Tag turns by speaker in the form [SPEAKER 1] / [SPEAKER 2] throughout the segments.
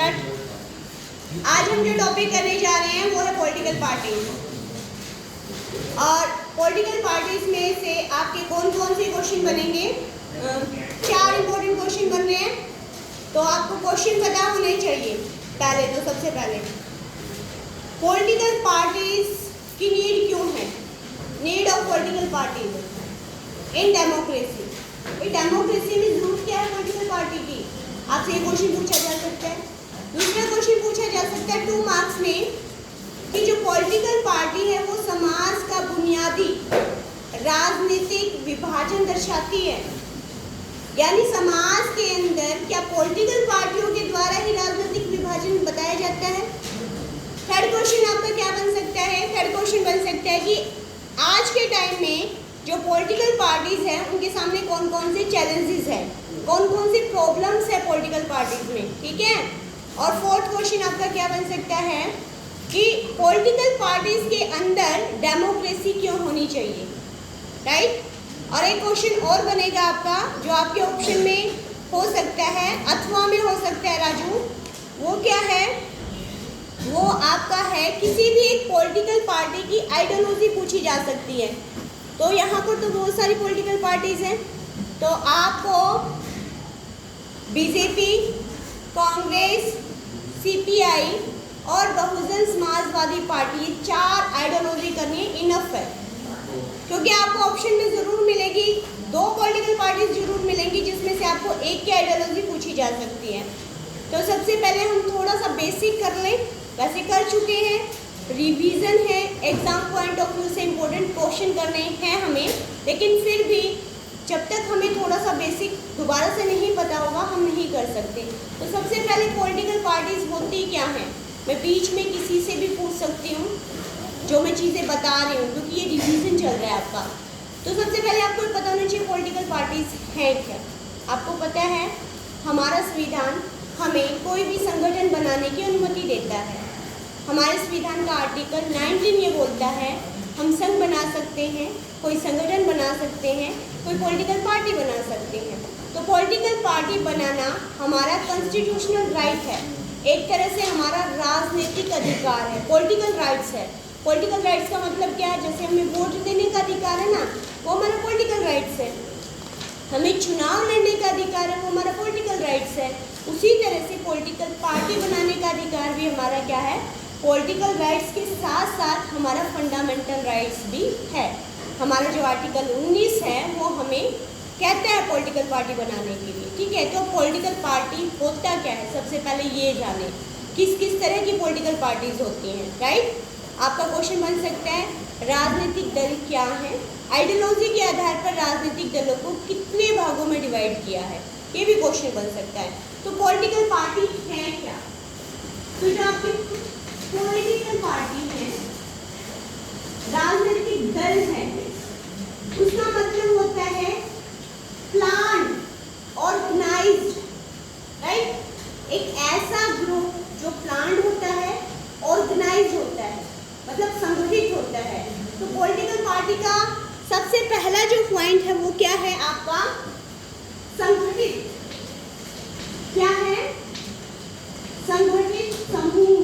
[SPEAKER 1] Start. आज हम जो टॉपिक करने जा रहे हैं वो है पॉलिटिकल पार्टीज। और पॉलिटिकल पार्टीज में से आपके कौन कौन से क्वेश्चन बनेंगे? 4 इंपॉर्टेंट क्वेश्चन बन रहे हैं, तो आपको क्वेश्चन पता होने चाहिए। पहले तो सबसे पहले पॉलिटिकल पार्टीज की नीड क्यों है? Need of political parties in democracy. Democracy में जरूरत क्या है पॉलिटिकल पार्टी की? आपसे ये क्वेश्चन पूछा जा सकता है। दूसरा क्वेश्चन पूछा जा सकता है 2 मार्क्स में कि जो पॉलिटिकल पार्टी है वो समाज का बुनियादी राजनीतिक विभाजन दर्शाती है, यानी समाज के अंदर क्या पॉलिटिकल पार्टियों के द्वारा ही राजनीतिक विभाजन बताया जाता है? थर्ड क्वेश्चन आपका क्या बन सकता है? थर्ड क्वेश्चन बन सकता है कि आज के टाइम में जो पॉलिटिकल पार्टीज हैं उनके सामने कौन कौन से चैलेंजेस हैं, कौन कौन से प्रॉब्लम्स है पॉलिटिकल पार्टीज में, ठीक है। और फोर्थ क्वेश्चन आपका क्या बन सकता है कि पॉलिटिकल पार्टीज के अंदर डेमोक्रेसी क्यों होनी चाहिए, राइट। और एक क्वेश्चन और बनेगा आपका जो आपके ऑप्शन में हो सकता है अथवा में हो सकता है राजू, वो क्या है? वो आपका है किसी भी एक पॉलिटिकल पार्टी की आइडियोलॉजी पूछी जा सकती है। तो यहाँ पर तो बहुत सारी पॉलिटिकल पार्टीज हैं, तो आपको बीजेपी, कांग्रेस, सीपीआई और बहुजन समाजवादी पार्टी, 4 आइडियोलॉजी करनी है, इनफ है। क्योंकि आपको ऑप्शन में ज़रूर मिलेगी 2 पॉलिटिकल पार्टीज जरूर मिलेंगी जिसमें से आपको एक की आइडियोलॉजी पूछी जा सकती है। तो सबसे पहले हम थोड़ा सा बेसिक कर लें, वैसे कर चुके हैं, रिवीजन है, एग्जाम पॉइंट ऑफ व्यू से इम्पोर्टेंट क्वेश्चन करने हैं हमें, लेकिन फिर भी जब तक हमें थोड़ा सा बेसिक दोबारा से नहीं पता होगा हम नहीं कर सकते। तो सबसे पहले पॉलिटिकल पार्टीज होती क्या हैं? मैं बीच में किसी से भी पूछ सकती हूँ जो मैं चीज़ें बता रही हूँ, क्योंकि ये रिवीजन चल रहा है आपका। तो सबसे पहले आपको पता होना चाहिए पॉलिटिकल पार्टीज हैं क्या। आपको पता है हमारा संविधान हमें कोई भी संगठन बनाने की अनुमति देता है। हमारे संविधान का आर्टिकल 19 ये बोलता है हम संघ बना सकते हैं, कोई संगठन बना सकते हैं, कोई पॉलिटिकल पार्टी बना सकते हैं। तो पॉलिटिकल पार्टी बनाना हमारा कॉन्स्टिट्यूशनल राइट है, एक तरह से हमारा राजनीतिक अधिकार है, पॉलिटिकल राइट्स है। पॉलिटिकल राइट्स का मतलब क्या है? जैसे हमें वोट देने का अधिकार है ना, वो हमारा पॉलिटिकल राइट्स है। हमें चुनाव लड़ने का अधिकार है, वो हमारा पॉलिटिकल राइट्स है। उसी तरह से पॉलिटिकल पार्टी बनाने का अधिकार भी हमारा क्या है? पॉलिटिकल राइट्स के साथ साथ हमारा फंडामेंटल राइट्स भी है। हमारा जो आर्टिकल 19 है वो हमें कहता है पॉलिटिकल पार्टी बनाने के लिए, ठीक है। तो पॉलिटिकल पार्टी होता क्या है? सबसे पहले ये जाने किस किस तरह की पॉलिटिकल पार्टीज होती हैं, राइट। आपका क्वेश्चन बन सकता है राजनीतिक दल क्या है, आइडियोलॉजी के आधार पर राजनीतिक दलों को कितने भागों में डिवाइड किया है, ये भी क्वेश्चन बन सकता है। तो पॉलिटिकल पार्टी है क्या? तो जो आपके पॉलिटिकल पार्टी है, राजनीतिक दल है, उसका मतलब होता है प्लान ऑर्गेनाइज्ड, राइट। एक ऐसा ग्रुप जो प्लान होता है, ऑर्गेनाइज होता है, मतलब संगठित होता है। तो पॉलिटिकल पार्टी का सबसे पहला जो पॉइंट है वो क्या है आपका? संगठित। क्या है? संगठित समूह,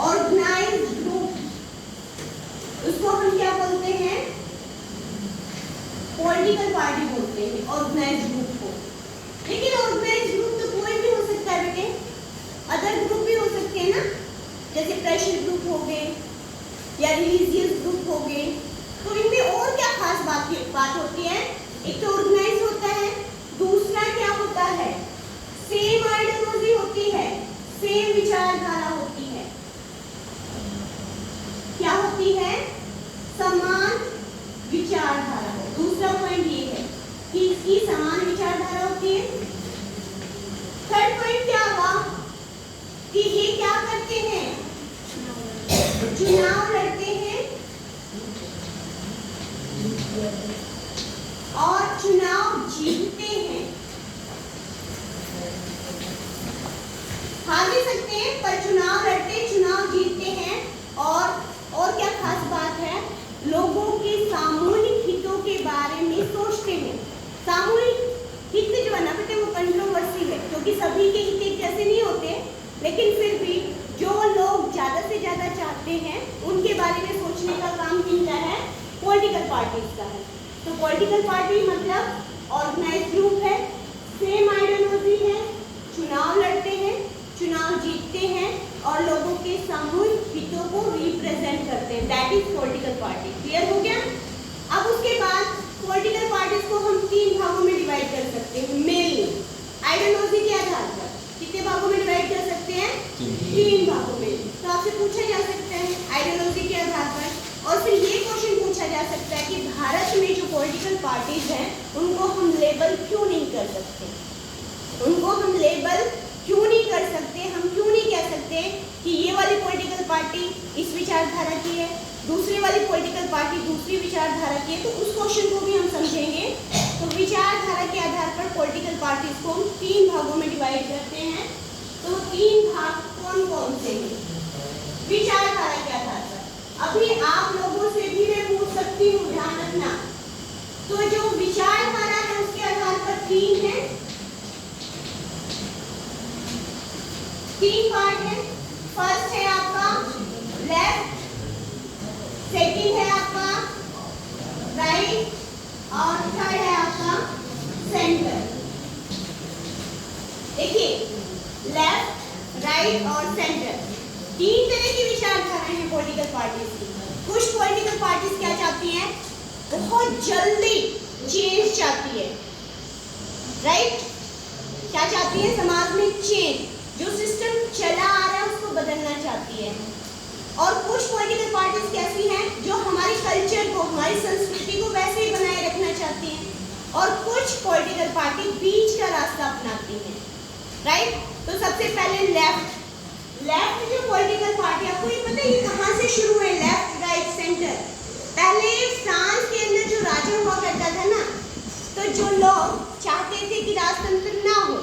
[SPEAKER 1] ऑर्गेनाइज्ड ग्रुप। उसको हम क्या बोलते हैं? पॉलिटिकल पार्टी बोलते हैं ऑर्गेनाइज्ड ग्रुप को। लेकिन ऑर्गेनाइज्ड ग्रुप तो कोई भी हो सकता है बेटे, अदर ग्रुप भी हो सकते हैं ना, जैसे प्रेशर ग्रुप हो गए या रिलीजियस ग्रुप हो गए। तो इनमें और क्या खास बात होती है? एक तो ऑर्गेनाइज होता है, दूसरा क्या होता है? सेम आइडियोलॉजी होती है, सेम विचारधारा होती है। क्या होती है? समान विचारधारा। दूसरा पॉइंट ये है कि इसकी समान विचारधारा होती है। थर्ड पॉइंट क्या हुआ कि ये क्या करते हैं? चुनाव लड़ते हैं और चुनाव जीतते हैं। हार भी सकते हैं पर चुनाव लड़ते, चुनाव जीतते हैं। और क्या खास बात है? लोगों के सामूहिक हितों के बारे में सोचते हैं। सामूहिक हित जो है ना बेटे वो कंट्रोवर्सी है, क्योंकि सभी के हित एक जैसे वैसे नहीं होते, लेकिन फिर भी जो लोग ज़्यादा से ज़्यादा चाहते हैं उनके बारे में सोचने का काम किनका है? पॉलिटिकल पार्टीज का है। तो पॉलिटिकल पार्टी मतलब ऑर्गेनाइज ग्रुप है, सेम आइडियोलॉजी है, चुनाव लड़ते हैं, चुनाव जीतते हैं और लोगों के सामूहिक हितों को रिप्रेजेंट करते हैं। That is political party. Clear हो गया? अब उसके बाद पॉलिटिकल पार्टीज को हम 3 भागों में डिवाइड कर सकते हैं मेनली आइडियोलॉजी के आधार पर। कितने भागों में डिवाइड कर सकते हैं? 3 भागों में। तो आपसे पूछा जा सकता है आइडियोलॉजी के आधार पर, और फिर ये क्वेश्चन पूछा जा सकता है कि भारत में जो पॉलिटिकल पार्टीज हैं उनको हम लेबल क्यों नहीं कर सकते? उनको हम लेबल क्यों नहीं कर सकते? हम क्यों नहीं कह सकते कि ये वाली पॉलिटिकल पार्टी इस विचारधारा की है, दूसरी वाली पॉलिटिकल पार्टी दूसरी विचारधारा की है? तो उस क्वेश्चन को भी हम समझेंगे। तो विचारधारा के आधार पर पॉलिटिकल पार्टीज को हम 3 भागों में डिवाइड करते हैं। तो 3 भाग कौन कौन से हैं? विचारधारा के आधार पर। अभी आप लोगों से भी मैं पूछ सकती हूँ, ध्यान रखना। तो जो विचारधारा है उसके आधार पर 3 है, 3 पार्ट है। फर्स्ट है आपका लेफ्ट, सेकंड है आपका राइट और थर्ड है आपका सेंटर। देखिए लेफ्ट, राइट और सेंटर 3 तरह की विचारधाराएं हैं पॉलिटिकल पार्टीज की। कुछ पॉलिटिकल पार्टीज क्या चाहती हैं? बहुत जल्दी चेंज चाहती है, राइट? क्या चाहती है? समाज में चेंज, जो सिस्टम चला आ रहा है उसको बदलना चाहती है। और कुछ पॉलिटिकल पार्टीज कैसी हैं जो हमारे कल्चर को, हमारी संस्कृति को वैसे ही बनाए रखना चाहती हैं। और कुछ पॉलिटिकल पार्टी बीच का रास्ता अपनाती हैं, राइट? तो सबसे पहले लेफ्ट जो पॉलिटिकल पार्टी, आपको ये पता है ये कहाँ से शुरू है? Left, right, centre. पहले फ्रांस के अंदर जो राजा हुआ करता था ना, तो जो लोग चाहते थे कि राजतंत्र ना हो,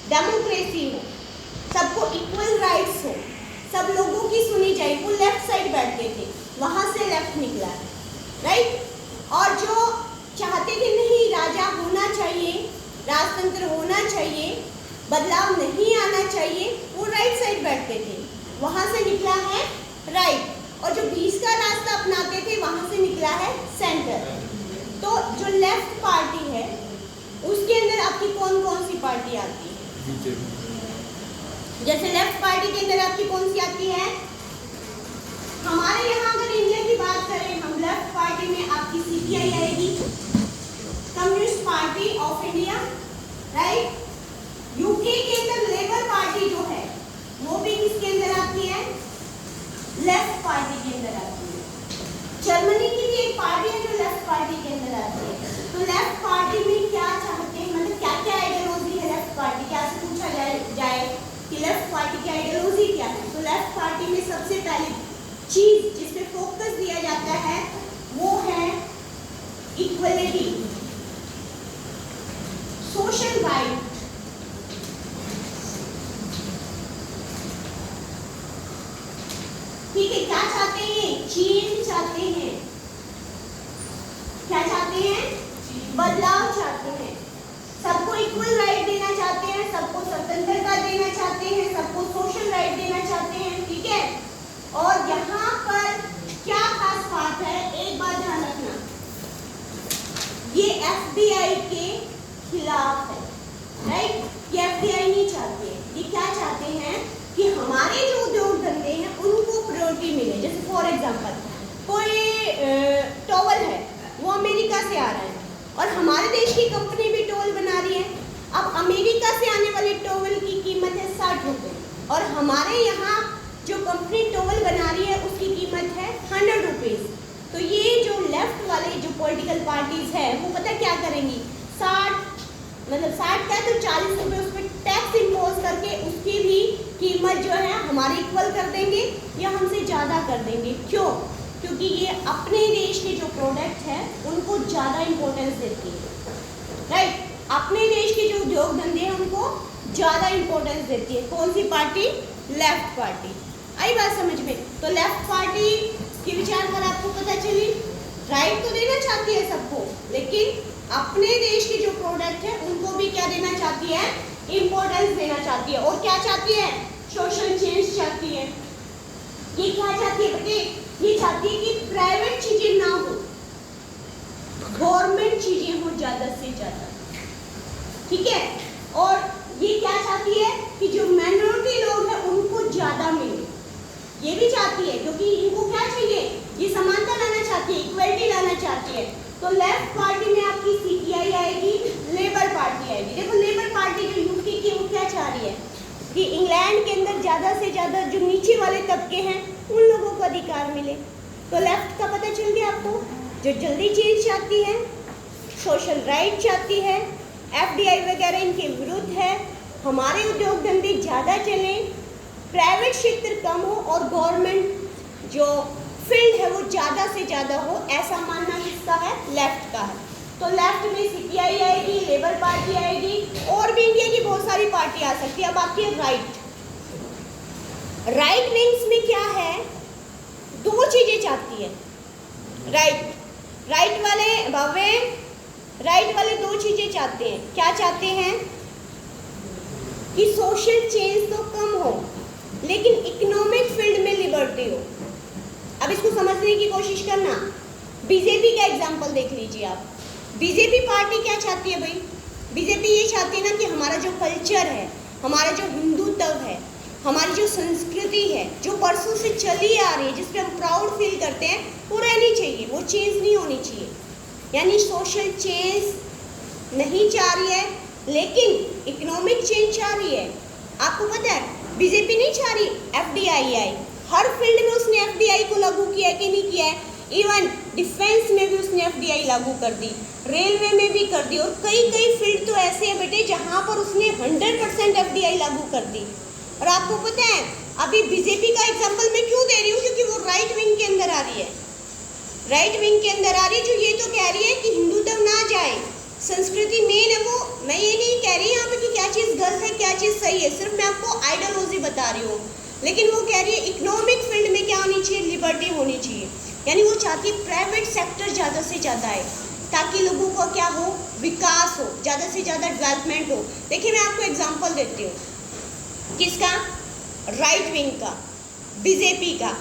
[SPEAKER 1] डेमोक्रेसी हो, सबको इक्वल राइट्स हो, सब लोगों की सुनी जाए, वो लेफ्ट साइड बैठते थे। वहां से लेफ्ट निकला, राइट? और जो चाहते थे नहीं राजा होना चाहिए, राजतंत्र होना चाहिए, बदलाव नहीं आना चाहिए, वो राइट साइड बैठते थे। वहां से निकला है राइट। और जो बीच का रास्ता अपनाते थे वहां से निकला है सेंटर। तो जो लेफ्ट पार्टी है उसके अंदर आपकी कौन कौन सी पार्टी आती है? जैसे लेफ्ट पार्टी के अंदर आपकी कौन सी आती है? हमारे यहाँ अगर इंडिया की बात करें, हम लेफ्ट पार्टी में आपकी सीपीआई आएगी, communist party of India, right? UK के अंदर लेबर पार्टी जो है वो भी किसके अंदर आती है? लेफ्ट पार्टी के अंदर आती है। जर्मनी की भी एक पार्टी है जो लेफ्ट पार्टी के अंदर आती है। तो लेफ्ट पार्टी में क्या चाहते हैं, मतलब क्या क्या आइडियोलॉजी है लेफ्ट पार्टी? क्या से पूछा जाए कि लेफ्ट पार्टी की आइडियोलॉजी क्या है? तो लेफ्ट पार्टी में सबसे पहली चीज जिस पे फोकस दिया जाता है वो है इक्वलिटी, सोशल राइट। ठीक है, क्या चाहते हैं? चेंज चाहते हैं। क्या चाहते हैं? बदलाव चाहते हैं। सबको इक्वल राइट देना चाहते हैं, सबको स्वतंत्रता देना चाहते हैं, सबको सोशल राइट देना चाहते हैं, ठीक है? और यहाँ पर क्या खास बात है, एक बात ध्यान रखना, ये एफडीआई के खिलाफ है, राइट? ये एफडीआई नहीं चाहते हैं। ये क्या चाहते हैं कि हमारे जो उद्योग धंधे हैं उनको प्रायोरिटी मिले। जैसे फॉर एग्जांपल कोई टॉवल है, वो अमेरिका से आ रहा है और हमारे देश की कंपनी भी टॉवल बना रही है। अब अमेरिका से आने वाले टॉवल की कीमत है 60 रुपये और हमारे यहाँ जो कंपनी टॉवल बना रही है उसकी कीमत है 100 रुपीज़। तो ये जो लेफ्ट वाले जो पॉलिटिकल पार्टीज है वो पता क्या करेंगी, 60 का तो 40 रुपये उस पर टैक्स इम्पोज करके उसकी भी कीमत जो है हमारे इक्वल कर देंगे या हमसे ज़्यादा कर देंगे। क्यों? क्योंकि ये अपने देश के जो प्रोडक्ट है उनको ज़्यादा इम्पोर्टेंस देती है, राइट? अपने देश के जो उद्योग धंधे हैं उनको ज़्यादा इम्पोर्टेंस देती है। कौन सी पार्टी? Left party. आई बात समझ में? तो लेफ्ट पार्टी की विचारधारा आपको पता चली, राइट तो देना चाहती है सबको, लेकिन अपने देश के जो प्रोडक्ट है उनको भी क्या देना चाहती है, इंपॉर्टेंस देना चाहती है। और क्या चाहती है? सोशल चेंज चाहती है। ये क्या चाहती है बेटे? ये चाहती है कि प्राइवेट चीजें ना हो, गवर्नमेंट चीजें हो ज्यादा से ज्यादा, ठीक है। और ये क्या चाहती है कि जो माइनॉरिटी लोग हैं उनको ज्यादा मिले, ये भी चाहती है, क्योंकि इनको क्या चाहिए? ये समानता लाना चाहती है, इक्वलिटी लाना चाहती है। तो लेफ्ट पार्टी में आपकी सीपीआई आएगी, लेबर पार्टी आएगी। देखो लेबर पार्टी जो यूके की, वो क्या चाह रही है कि इंग्लैंड के अंदर ज़्यादा से ज़्यादा जो नीचे वाले तबके हैं उन लोगों को अधिकार मिले। तो लेफ्ट का पता चल गया आपको, जो जल्दी चेंज चाहती है, सोशल राइट चाहती है, एफडीआई वगैरह इनके विरुद्ध है, हमारे उद्योग धंधे ज़्यादा चलें, प्राइवेट क्षेत्र कम हो और गवर्नमेंट जो फील्ड है वो ज़्यादा से ज़्यादा हो, ऐसा मानना किसका है? लेफ्ट का है। तो लेफ्ट में सीपीआई आएगी, लेबर पार्टी आएगी, और भी इंडिया की बहुत सारी पार्टी आ सकती है। अब आती है राइट। राइट विंग्स में क्या है? दो चीजें चाहती है राइट वाले दो चीजें चाहते हैं। क्या चाहते हैं? कि सोशल चेंज तो कम हो लेकिन इकोनॉमिक फील्ड में लिबर्टी हो। अब इसको समझने की कोशिश करना। बीजेपी का एग्जांपल देख लीजिए आप। बीजेपी पार्टी क्या चाहती है भाई? बीजेपी ये चाहती है ना कि हमारा जो कल्चर है, हमारा जो हिंदुत्व है, हमारी जो संस्कृति है, जो बरसों से चली आ रही है, जिस पे हम प्राउड फील करते हैं, वो रहनी चाहिए, वो चेंज नहीं होनी चाहिए। यानी सोशल चेंज नहीं चाह रही है लेकिन इकोनॉमिक चेंज चाह रही है। आपको पता है बीजेपी नहीं चाह रही एफडीआई आई, हर फील्ड में उसने एफडीआई को लागू किया कि नहीं किया है? इवन डिफेंस में भी उसने एफडीआई लागू कर दी, रेलवे में भी कर दी, और कई फील्ड तो ऐसे हैं बेटे जहाँ पर उसने 100% एफडीआई लागू कर दी। और आपको पता है अभी बीजेपी का एग्जाम्पल मैं क्यों दे रही हूँ? क्योंकि वो राइट विंग के अंदर आ रही है, राइट विंग के अंदर आ रही है, जो ये तो कह रही है कि हिंदुत्व ना जाए, संस्कृति मेन है वो। मैं ये नहीं कह रही यहाँ पे कि क्या चीज़ गलत है क्या चीज़ सही है, सिर्फ मैं आपको आइडियोलॉजी बता रही हूँ। लेकिन वो कह रही है इकोनॉमिक फील्ड में क्या होनी चाहिए? लिबर्टी होनी चाहिए। यानी वो चाहती है प्राइवेट सेक्टर ज़्यादा से ज़्यादा आए ताकि लोगों का क्या हो? विकास हो, ज़्यादा से ज़्यादा डेवलपमेंट हो। देखिए मैं आपको एग्जांपल देती हूँ, किसका? राइट विंग का, बीजेपी का।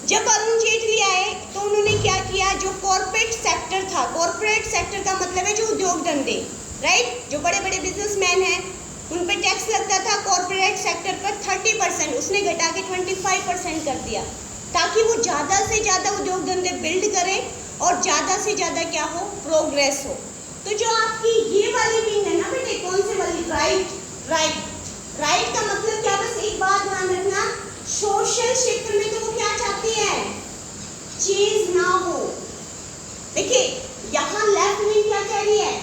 [SPEAKER 1] जब अरुण जेटली आए तो उन्होंने क्या किया? जो कॉर्पोरेट सेक्टर था, कॉर्पोरेट सेक्टर का मतलब है जो उद्योग धंधे, राइट, जो बड़े बड़े बिजनेसमैन हैं उन पर टैक्स लगता था कॉर्पोरेट सेक्टर पर 30%, उसने घटा के 25% कर दिया ताकि वो ज़्यादा से ज़्यादा उद्योग धंधे बिल्ड करें और ज़्यादा से ज़्यादा क्या हो? प्रोग्रेस हो। तो जो आपकी ये वाली विंग है ना बेटे, कौन से वाली? राइट का मतलब क्या? बस एक बात ध्यान रखना, सोशल क्षेत्र में तो वो क्या चाहती है? चेंज ना हो। देखिए यहाँ लेफ्ट विंग क्या कह रही है?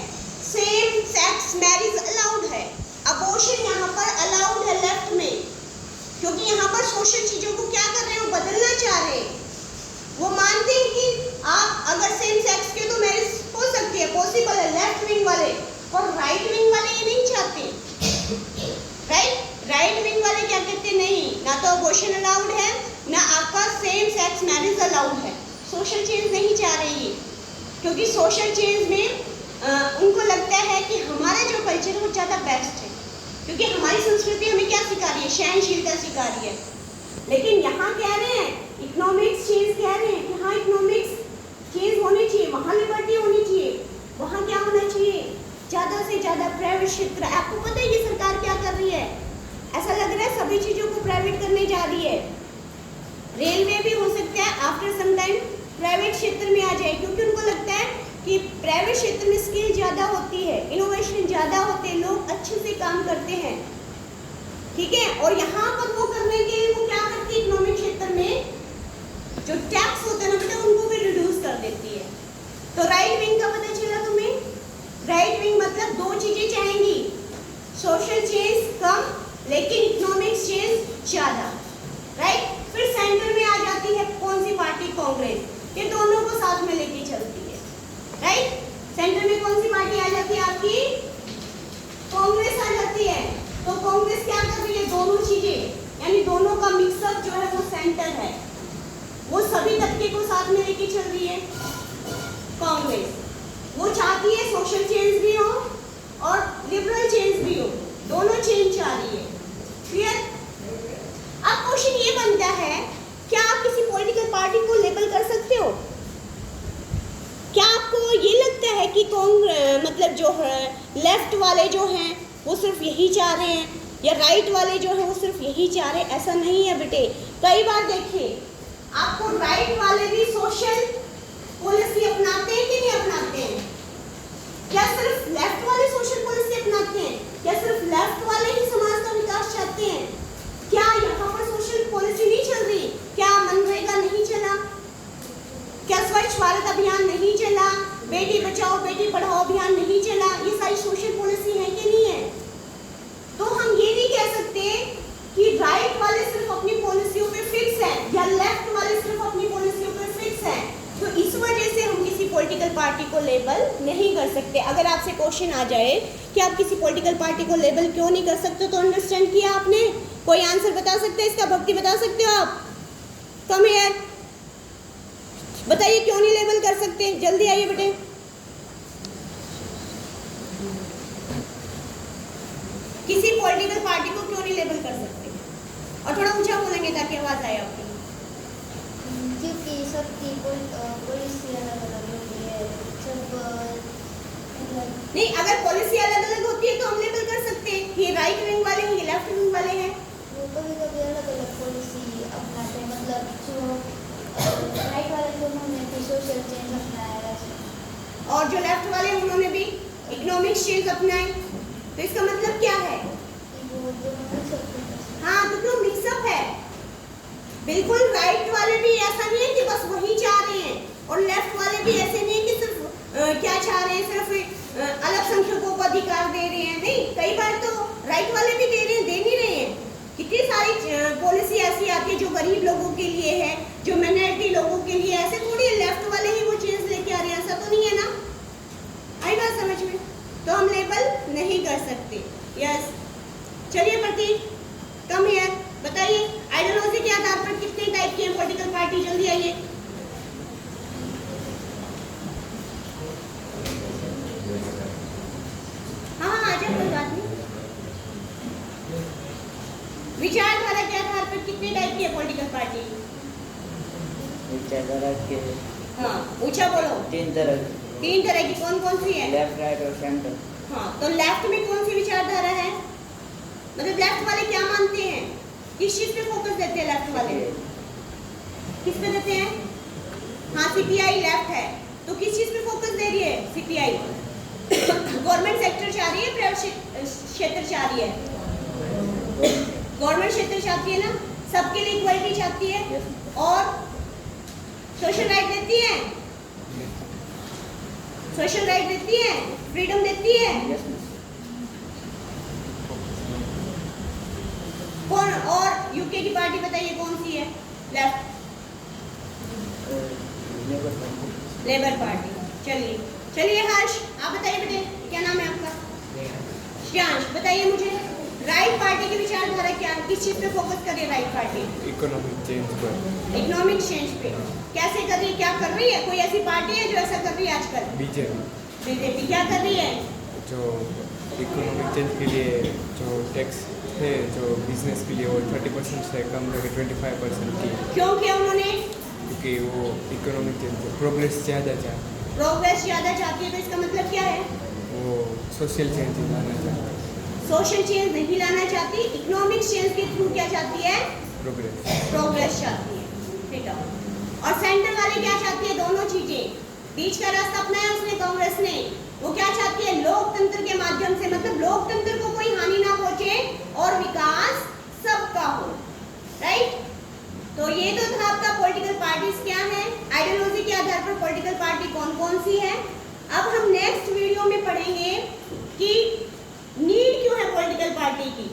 [SPEAKER 1] सेम सेक्स मैरिज अलाउड है, अबॉर्शन यहाँ पर अलाउड है लेफ्ट में, क्योंकि यहाँ पर सोशल चीजों को क्या कर रहे हैं? वो बदलना चाह रहे हैं। वो मानते हैं कि आप अगर सेम सेक्स के तो मैरिज हो सकती है, पॉसिबल है, लेफ्ट विंग वाले। और राइट विंग वाले ये नहीं चाहते। राइट विंग वाले क्या कहते हैं? नहीं, ना तो अबॉर्शन अलाउड है, ना आपका सेम सेक्स मैरिज अलाउड है। सोशल चेंज नहीं चाह रही है, क्योंकि सोशल चेंज में उनको लगता है कि हमारा जो कल्चर है वो ज़्यादा बेस्ट है, क्योंकि हमारी संस्कृति हमें क्या सिखा रही है? सहनशीलता सिखा रही है। लेकिन यहाँ कह रहे हैं इकोनॉमिक्स चेंज, कह रहे हैं कि हाँ इकोनॉमिक्स चेंज होनी चाहिए, वहाँ लिबर्टी होनी चाहिए, वहाँ क्या होना चाहिए? ज़्यादा से ज़्यादा प्राइवेट क्षेत्र। आपको पता है ये सरकार क्या कर रही है? ऐसा लग रहा है सभी चीज़ों को प्राइवेट करने जा रही है। रेलवे भी हो सकता है आफ्टर सम टाइम प्राइवेट क्षेत्र में आ जाए, क्योंकि उनको लगता है कि प्राइवेट क्षेत्र में स्किल ज़्यादा होती है, इनोवेशन ज़्यादा होते हैं, लोग अच्छे से काम करते हैं, ठीक है। और यहाँ पर वो करने के लिए वो क्या करती है? इकोनॉमिक क्षेत्र में जो टैक्स होते हैं ना बेटा, उनको भी रिड्यूस कर देती है। तो राइट विंग का पता चला तुम्हें? राइट विंग मतलब दो चीज़ें चाहेंगी, सोशल चेंज कम लेकिन इकोनॉमिक चेंज ज़्यादा, राइट। फिर सेंटर में आ जाती है कौन सी पार्टी? कांग्रेस। ये दोनों को साथ में लेके चलती है, राइट। सेंटर में कौन सी पार्टी आ जाती है? आपकी कांग्रेस आ जाती है। तो कांग्रेस क्या कर रही है? दोनों चीजें, यानी दोनों का मिक्सअप जो है वो सेंटर है, वो सभी तबके को साथ में लेके चल रही है कांग्रेस। वो चाहती है सोशल चेंज भी हो और लिबरल चेंज भी हो, दोनों चेंज चाह रही है। क्लियर? अब क्वेश्चन ये बनता है, क्या आप किसी पॉलिटिकल पार्टी को लेबल कर सकते हो? क्या आपको ये लगता है कि मतलब जो है लेफ्ट वाले जो हैं वो सिर्फ यही चाह रहे हैं, या राइट वाले जो हैं वो सिर्फ यही चाह रहे हैं? ऐसा नहीं है बेटे। कई बार देखिए, आपको राइट वाले भी सोशल पॉलिसी अपनाते हैं कि नहीं अपनाते हैं? क्या सिर्फ लेफ्ट वाले सोशल पॉलिसी अपनाते हैं? क्या सिर्फ लेफ्ट वाले ही समाज का विकास चाहते हैं? क्या यहाँ पर सोशल पॉलिसी नहीं चल रही? क्या मनरेगा नहीं चला? क्या स्वच्छ भारत अभियान नहीं चला? बेटी बचाओ बेटी पढ़ाओ अभियान नहीं चला? ये सारी सोशल पॉलिसी है कि नहीं है? तो हम ये नहीं कह सकते कि राइट वाले सिर्फ अपनी पॉलिसियों पे फिक्स है या लेफ्ट वाले सिर्फ अपनी पॉलिसियों पे फिक्स है। तो इस वजह से हम किसी पॉलिटिकल पार्टी को लेबल नहीं कर सकते। अगर आपसे क्वेश्चन आ जाए कि आप किसी पॉलिटिकल पार्टी को लेबल क्यों नहीं कर सकते, तो अंडरस्टैंड किया आपने? कोई आंसर बता सकते हैं इसका? भक्ति बता सकते हो आप? कम हियर, बताइए क्यों नहीं लेबल कर सकते? जल्दी आइए बेटे। किसी पॉलिटिकल पार्टी को क्यों नहीं लेबल कर सकते? और थोड़ा ऊंचा बोलेंगे ताकि आवाज आए आपकी।
[SPEAKER 2] क्योंकि सबकी पॉलिसी अलग अलग होती है। सब
[SPEAKER 1] नहीं, अगर पॉलिसी अलग अलग होती है तो हम लेबल कर सकते हैं ये राइट विंग वाले हैं, ये लेफ्ट विंग वाले हैं।
[SPEAKER 2] वो कभी कभी अलग अलग पॉलिसी अपनाते हैं। मतलब जो राइट वाले लोग उन्होंने सोशल चेंज अपनाया है,
[SPEAKER 1] और जो लेफ्ट वाले हैं उन्होंने भी इकोनॉमिक चेंज अपनाए। तो इसका मतलब क्या है?
[SPEAKER 2] वो दोनों मिक्सअप हैं।
[SPEAKER 1] हाँ, दोनों मिक्सअप है। बिल्कुल राइट वाले भी ऐसा नहीं है कि बस वही चाह रहे हैं, और लेफ्ट वाले भी ऐसे नहीं है कि सिर्फ क्या चाह रहे हैं, सिर्फ अल्पसंख्यकों को अधिकार दे रहे हैं। नहीं, कई बार तो राइट वाले भी दे रहे हैं, दे नहीं रहे हैं। कितनी सारी पॉलिसी ऐसी आती है जो गरीब लोगों के लिए है, जो माइनॉरिटी लोगों के लिए। ऐसे थोड़ी लेफ्ट वाले ही वो चेंज लेके आ रहे हैं, ऐसा तो नहीं है ना? आई बात समझ में? तो हम लेबल नहीं कर सकते। यस, चलिए प्रतीक, कम हियर, बताइए आइडियोलॉजी के आधार पर कितने टाइप की है पॉलिटिकल पार्टी? जल्दी आइए। हाँ, आ जाए, कोई बात नहीं। विचारधारा के आधार पर कितने टाइप की है पॉलिटिकल पार्टी?
[SPEAKER 3] विचारधारा के
[SPEAKER 1] हाँ, ऊंचा बोलो।
[SPEAKER 3] तीन तरह
[SPEAKER 1] की। कौन कौन सी है?
[SPEAKER 3] लेफ्ट, राइट और सेंटर।
[SPEAKER 1] हाँ, तो लेफ्ट में कौन सी विचारधारा है? मतलब लेफ्ट वाले क्या मानते हैं? किस चीज पे फोकस देते हैं लेफ्ट वाले? किस पे देते हैं? हाँ, सीपीआई लेफ्ट है, तो किस चीज पे फोकस दे रही है सीपीआई? गवर्नमेंट सेक्टर चाह रही है, प्राइवेट क्षेत्र चाह रही है? गवर्नमेंट क्षेत्र चाहती है ना, सबके लिए इक्वालिटी चाहती है, और सोशल राइट देती है, सोशल राइट देती है, फ्रीडम देती है। कौन? और यूके की पार्टी बताइए कौन सी है? Left, labour party. चलिए चलिए हर्ष, आप बताइए बेटे, क्या नाम है आपका? श्रेयांश, बताइए मुझे राइट पार्टी की विचारधारा क्या है? किस चीज पे फोकस कर रही है राइट पार्टी?
[SPEAKER 4] इकोनॉमिक चेंज पर।
[SPEAKER 1] इकोनॉमिक चेंज पे कैसे कर रही है? क्या कर रही है? कोई ऐसी पार्टी है जो ऐसा कर रही है आजकल? बीजेपी क्या कर रही है?
[SPEAKER 4] जो इकोनॉमिक चेंज के लिए जो टैक्स है जो बिजनेस के लिए वो 30% से कम करके 25% की।
[SPEAKER 1] क्यों किया उन्होंने?
[SPEAKER 4] क्योंकि वो इकोनॉमिक चेंज प्रोग्रेस ज़्यादा चाहते।
[SPEAKER 1] प्रोग्रेस ज़्यादा चाहती है, तो इसका मतलब क्या है?
[SPEAKER 4] वो सोशल चेंज लाना चाहते हैं।
[SPEAKER 1] सोशल चेंज नहीं लाना चाहती, इकोनॉमिक चेंज के थ्रू क्या चाहती है? प्रोग्रेस चाहती है। ठीक है। और सेंटर वाले क्या चाहती है? दोनों चीजें। बीच का रास्ता अपनाया उसने, कांग्रेस ने। वो क्या चाहती है? लोकतंत्र के माध्यम से, मतलब लोकतंत्र को कोई हानि ना पहुंचे और विकास सबका हो। राइट? तो ये तो था आपका पॉलिटिकल पार्टीज क्या है, आइडियोलॉजी के आधार पर पॉलिटिकल पार्टी कौन कौन सी है। अब हम नेक्स्ट वीडियो में पढ़ेंगे कि नीड क्यों है पॉलिटिकल पार्टी की।